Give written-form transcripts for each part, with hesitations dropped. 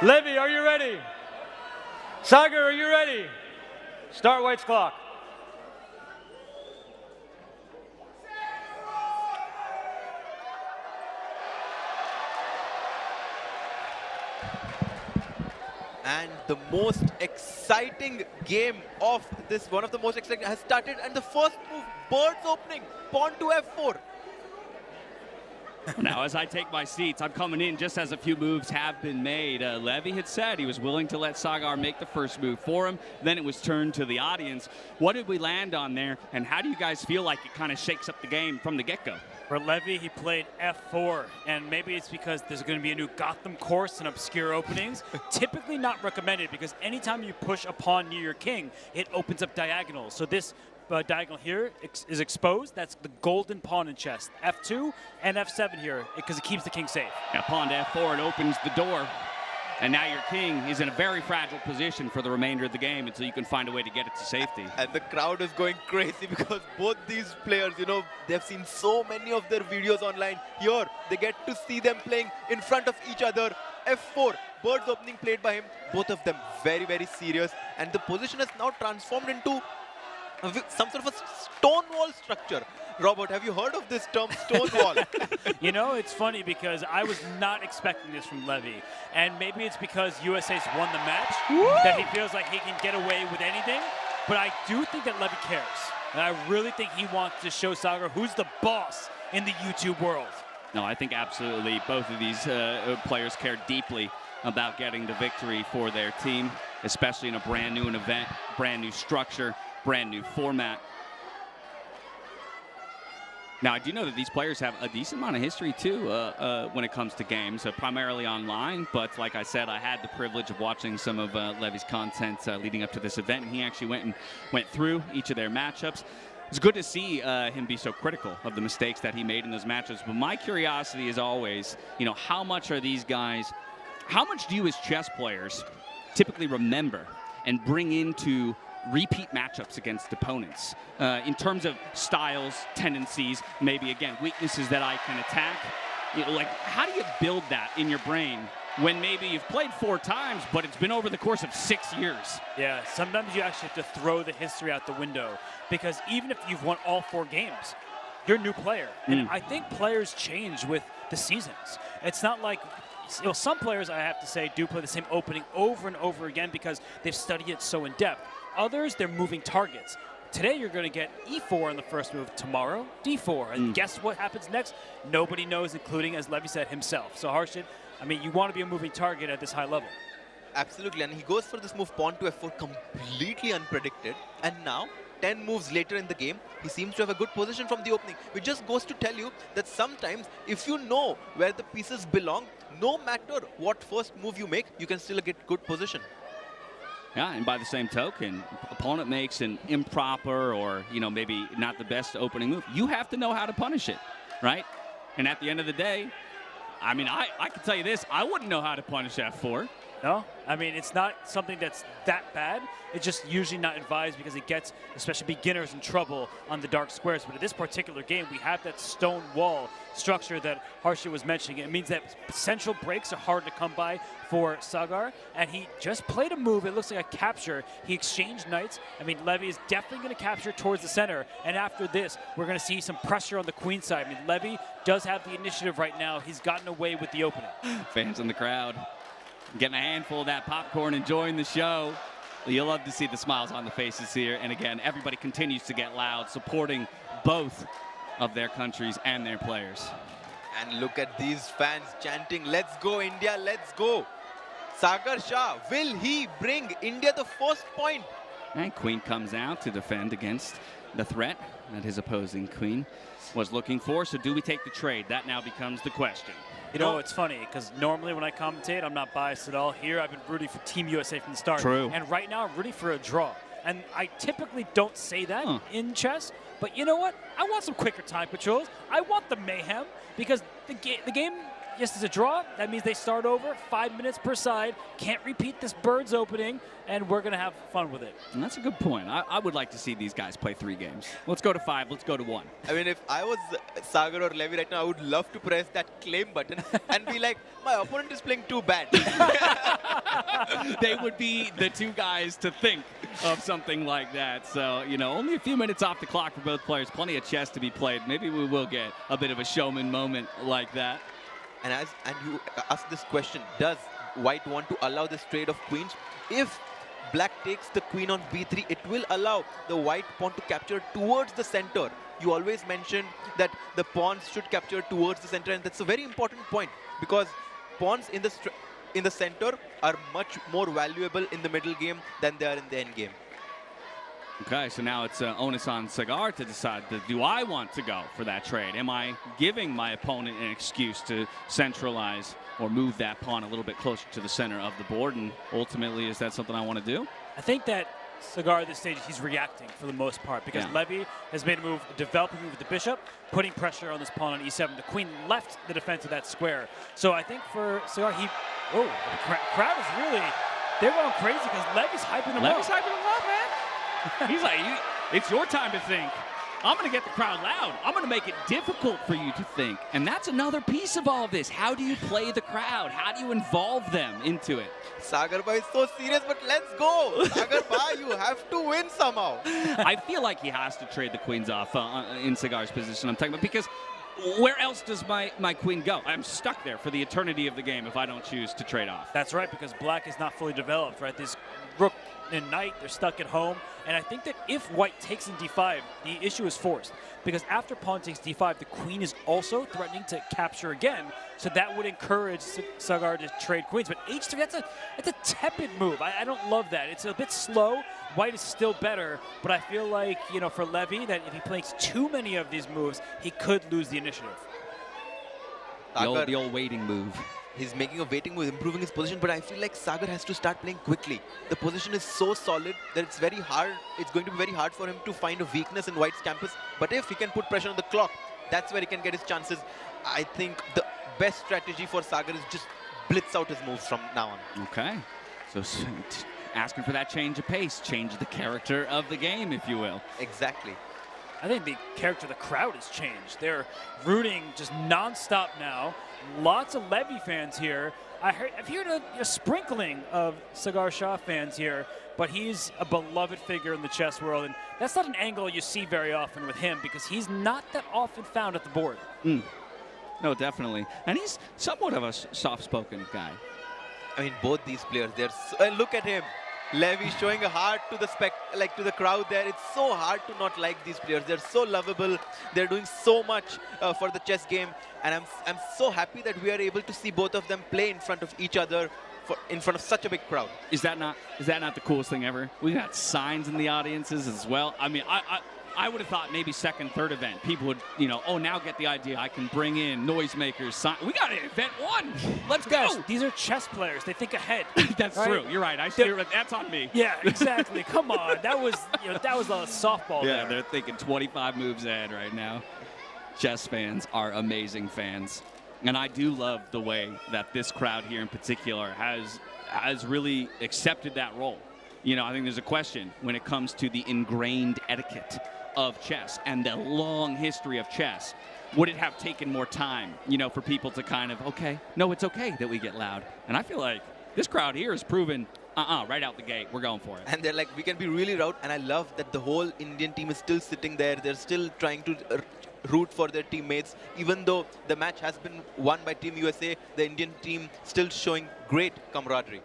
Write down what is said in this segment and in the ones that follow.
Levy, are you ready? Sagar, are you ready? Start White's clock. And the most exciting game of this, one of the most exciting, has started. And the first move, bird's opening, pawn to f4. Now, as I take my seats, I'm coming in just as a few moves have been made. Levy had said he was willing to let Sagar make the first move for him. Then it was turned to the audience. What did we land on there, and how do you guys feel like it kind of shakes up the game from the get-go? For Levy, he played f4, and maybe it's because there's going to be a new Gotham course and obscure openings. Typically not recommended, because anytime you push a pawn near your king, it opens up diagonals. So this diagonal here is exposed. That's the golden pawn in chess. f2 and f7 here, because it keeps the king safe. Yeah, pawn to f4, it opens the door. And now your king is in a very fragile position for the remainder of the game until you can find a way to get it to safety. And the crowd is going crazy because both these players, you know, they've seen so many of their videos online. Here, they get to see them playing in front of each other. f4, bird's opening played by him. Both of them very, very serious. And the position has now transformed into some sort of a stone wall structure. Robert, have you heard of this term, stone wall? You know, it's funny because I was not expecting this from Levy. And maybe it's because USA's won the match that he feels like he can get away with anything. But I do think that Levy cares. And I really think he wants to show Sagar who's the boss in the YouTube world. No, I think absolutely both of these players care deeply about getting the victory for their team, especially in a brand new event, brand new structure, brand new format. Now, I do know that these players have a decent amount of history, too, when it comes to games, primarily online. But like I said, I had the privilege of watching some of Levy's content leading up to this event, and he actually went through each of their matchups. It's good to see him be so critical of the mistakes that he made in those matchups. But my curiosity is always, you know, how much are these guys, how much do you as chess players typically remember and bring into repeat matchups against opponents in terms of styles, tendencies, maybe, again, weaknesses that I can attack? You know, like, how do you build that in your brain when maybe you've played 4 times, but it's been over the course of 6 years? Yeah, sometimes you actually have to throw the history out the window, because even if you've won all 4 games, you're a new player. And I think players change with the seasons. It's not like, you know, some players, I have to say, do play the same opening over and over again because they've studied it so in depth. Others, they're moving targets. Today, you're going to get e4 on the first move. Tomorrow, d4. And guess what happens next? Nobody knows, including, as Levy said, himself. So, Harshit, I mean, you want to be a moving target at this high level. Absolutely. And he goes for this move, pawn to f4, completely unpredicted. And now, 10 moves later in the game, he seems to have a good position from the opening, which just goes to tell you that sometimes, if you know where the pieces belong, no matter what first move you make, you can still get good position. Yeah, and by the same token, opponent makes an improper or, you know, maybe not the best opening move. You have to know how to punish it, right? And at the end of the day, I mean, I can tell you this, I wouldn't know how to punish f4. No, I mean, it's not something that's that bad. It's just usually not advised because it gets, especially beginners, in trouble on the dark squares. But in this particular game, we have that stone wall structure that Harshit was mentioning. It means that central breaks are hard to come by for Sagar, and he just played a move. It looks like a capture. He exchanged knights. I mean, Levy is definitely going to capture towards the center, and after this, we're going to see some pressure on the queen side. I mean, Levy does have the initiative right now. He's gotten away with the opening. Fans in the crowd getting a handful of that popcorn, enjoying the show. You'll love to see the smiles on the faces here. And again, everybody continues to get loud, supporting both of their countries and their players. And look at these fans chanting, "Let's go, India, let's go." Sagar Shah, will he bring India the first point? And queen comes out to defend against the threat that his opposing queen was looking for. So do we take the trade? That now becomes the question. You know, it's funny, because normally when I commentate, I'm not biased at all. Here, I've been rooting for Team USA from the start. True. And right now, I'm rooting for a draw. And I typically don't say that in chess, but you know what? I want some quicker time controls. I want the mayhem, because the game yes, it's a draw. That means they start over, 5 minutes per side. Can't repeat this bird's opening, and we're going to have fun with it. And that's a good point. I would like to see these guys play 3 games. Let's go to 5. Let's go to 1. I mean, if I was Sagar or Levy right now, I would love to press that claim button and be like, my opponent is playing too bad. They would be the 2 guys to think of something like that. So, you know, only a few minutes off the clock for both players. Plenty of chess to be played. Maybe we will get a bit of a showman moment like that. And you ask this question, does White want to allow this trade of queens? If Black takes the queen on b3, it will allow the White pawn to capture towards the center. You always mention that the pawns should capture towards the center, and that's a very important point because pawns in the center are much more valuable in the middle game than they are in the end game. Okay, so now it's onus on Sagar to decide, do I want to go for that trade? Am I giving my opponent an excuse to centralize or move that pawn a little bit closer to the center of the board? And ultimately, is that something I want to do? I think that Sagar at this stage, he's reacting for the most part because Levy has made a move, a developing move with the bishop, putting pressure on this pawn on e7. The queen left the defense of that square. So I think for Sagar, the crowd is really, they're going crazy because Levy's hyping him up. Levy's hyping him up, man. He's like, it's your time to think. I'm going to get the crowd loud. I'm going to make it difficult for you to think. And that's another piece of all of this. How do you play the crowd? How do you involve them into it? Sagar bhai is so serious, but let's go. Sagar bhai, you have to win somehow. I feel like he has to trade the queens off in Sagar's position I'm talking about, because where else does my queen go? I'm stuck there for the eternity of the game if I don't choose to trade off. That's right, because Black is not fully developed, right? This rook and knight, they're stuck at home. And I think that if White takes in d5, the issue is forced. Because after pawn takes d5, the queen is also threatening to capture again. So that would encourage Sagar to trade queens. But h3, that's a tepid move. I don't love that. It's a bit slow. White is still better. But I feel like, you know, for Levy, that if he plays too many of these moves, he could lose the initiative. The old waiting move. He's making a waiting move, improving his position, but I feel like Sagar has to start playing quickly. The position is so solid that it's very hard. It's going to be very hard for him to find a weakness in White's campus. But if he can put pressure on the clock, that's where he can get his chances. I think the best strategy for Sagar is just blitz out his moves from now on. Okay. So asking for that change of pace, change the character of the game, if you will. Exactly. I think the character of the crowd has changed. They're rooting just nonstop now. Lots of Levy fans here. I've heard a sprinkling of Sagar Shah fans here, but he's a beloved figure in the chess world, and that's not an angle you see very often with him because he's not that often found at the board. No, definitely. And he's somewhat of a soft-spoken guy. I mean, both these players, and look at him. Levy showing a heart to the crowd there. It's so hard to not like these players. They're so lovable. They're doing so much for the chess game, and I'm so happy that we are able to see both of them play in front of each other, in front of such a big crowd. Is that not the coolest thing ever? We got signs in the audiences as well. I mean, I would have thought maybe second, third event, people would, you know, oh, now get the idea. I can bring in noisemakers. We got an event 1. Let's go. These are chess players. They think ahead. That's right? True. You're right. That's on me. Yeah, exactly. Come on. That was a softball Yeah, there. they're thinking 25 moves ahead right now. Chess fans are amazing fans. And I do love the way that this crowd here in particular has really accepted that role. You know, I think there's a question when it comes to the ingrained etiquette of chess and the long history of chess. Would it have taken more time, you know, for people to kind of, okay, no, it's okay that we get loud? And I feel like this crowd here has proven, right out the gate, we're going for it. And they're like, we can be really loud. And I love that the whole Indian team is still sitting there. They're still trying to root for their teammates. Even though the match has been won by Team USA, the Indian team still showing great camaraderie.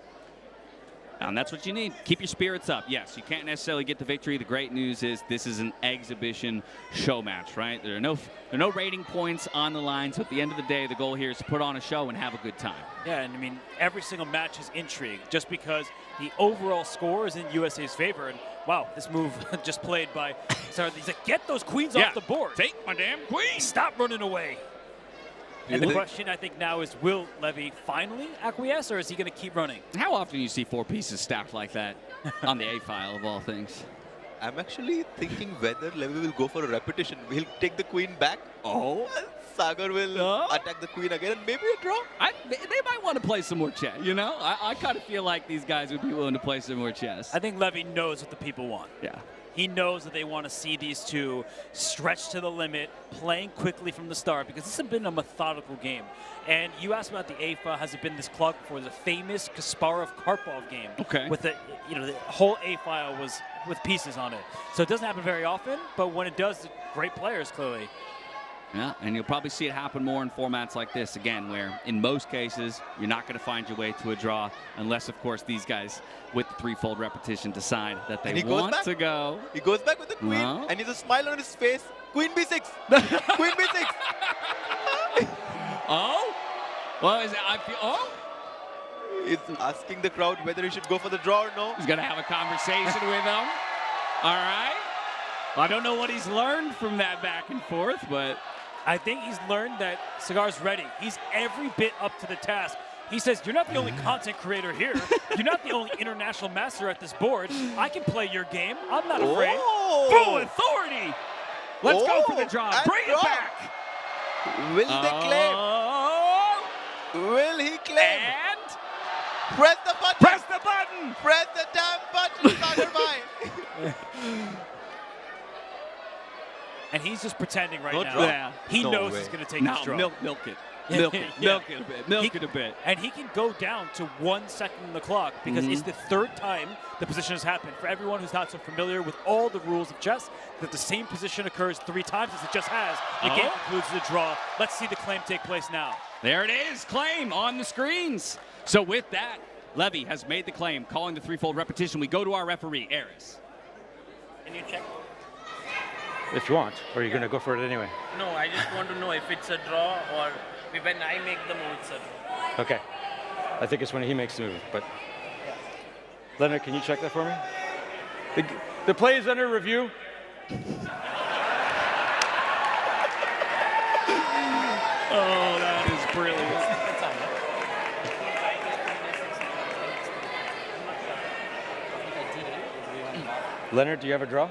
And that's what you need. Keep your spirits up. Yes, you can't necessarily get the victory. The great news is this is an exhibition show match, right? There are no rating points on the line. So at the end of the day, the goal here is to put on a show and have a good time. Yeah, and I mean, every single match is intrigue just because the overall score is in USA's favor. And wow, this move just played by, sorry, he's like, get those queens off the board. Take my damn queen. Stop running away. And the question, I think, now is, will Levy finally acquiesce, or is he going to keep running? How often do you see 4 pieces stacked like that on the A file, of all things? I'm actually thinking whether Levy will go for a repetition. He'll take the queen back. Oh. Sagar will attack the queen again and maybe a draw. They might want to play some more chess, you know? I kind of feel like these guys would be willing to play some more chess. I think Levy knows what the people want. Yeah. He knows that they want to see these two stretch to the limit, playing quickly from the start, because this has been a methodical game. And you asked about the A-file. Has it been this clock before? The famous Kasparov-Karpov game. Okay. With the, the whole A-file was with pieces on it. So it doesn't happen very often, but when it does, great players, clearly. Yeah, and you'll probably see it happen more in formats like this, again, where in most cases, you're not going to find your way to a draw unless, of course, these guys with the threefold repetition decide that they want to go. He goes back with the queen, and he has a smile on his face. Queen B6. Queen B6. Oh? Well, is it, He's asking the crowd whether he should go for the draw or no. He's going to have a conversation with them. All right. I don't know what he's learned from that back and forth, but I think he's learned that Sagar's ready. He's every bit up to the task. He says, you're not the only content creator here. You're not the only international master at this board. I can play your game. I'm not afraid. Full authority. Let's go for the draw. Bring it back. Will they claim? Will he claim? And press the button. Press the button. Press the damn button, Sagar Bhai. And he's just pretending right now. Yeah. He knows he's going to take his draw. Milk it. Milk it. Milk it a bit. Milk it a bit. And he can go down to 1 second on the clock because it's the third time the position has happened. For everyone who's not so familiar with all the rules of chess, that the same position occurs 3 times as it just has. The game concludes with a draw. Let's see the claim take place now. There it is. Claim on the screens. So with that, Levy has made the claim, calling the threefold repetition. We go to our referee, Aris. Can you check? If you want, or you're going to go for it anyway? No, I just want to know if it's a draw or when I make the move, it's a draw. Okay. I think it's when he makes the move, but... Leonard, can you check that for me? The play is under review. Oh, that is brilliant. Leonard, do you have a draw?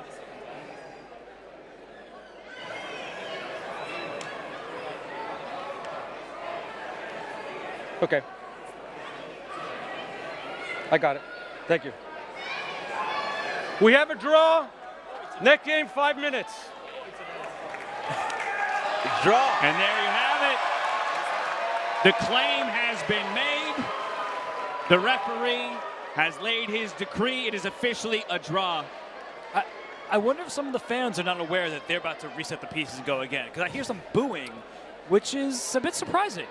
Okay. I got it. Thank you. We have a draw. Next game, 5 minutes. Draw. And there you have it. The claim has been made. The referee has laid his decree. It is officially a draw. I wonder if some of the fans are not aware that they're about to reset the pieces and go again, because I hear some booing, which is a bit surprising.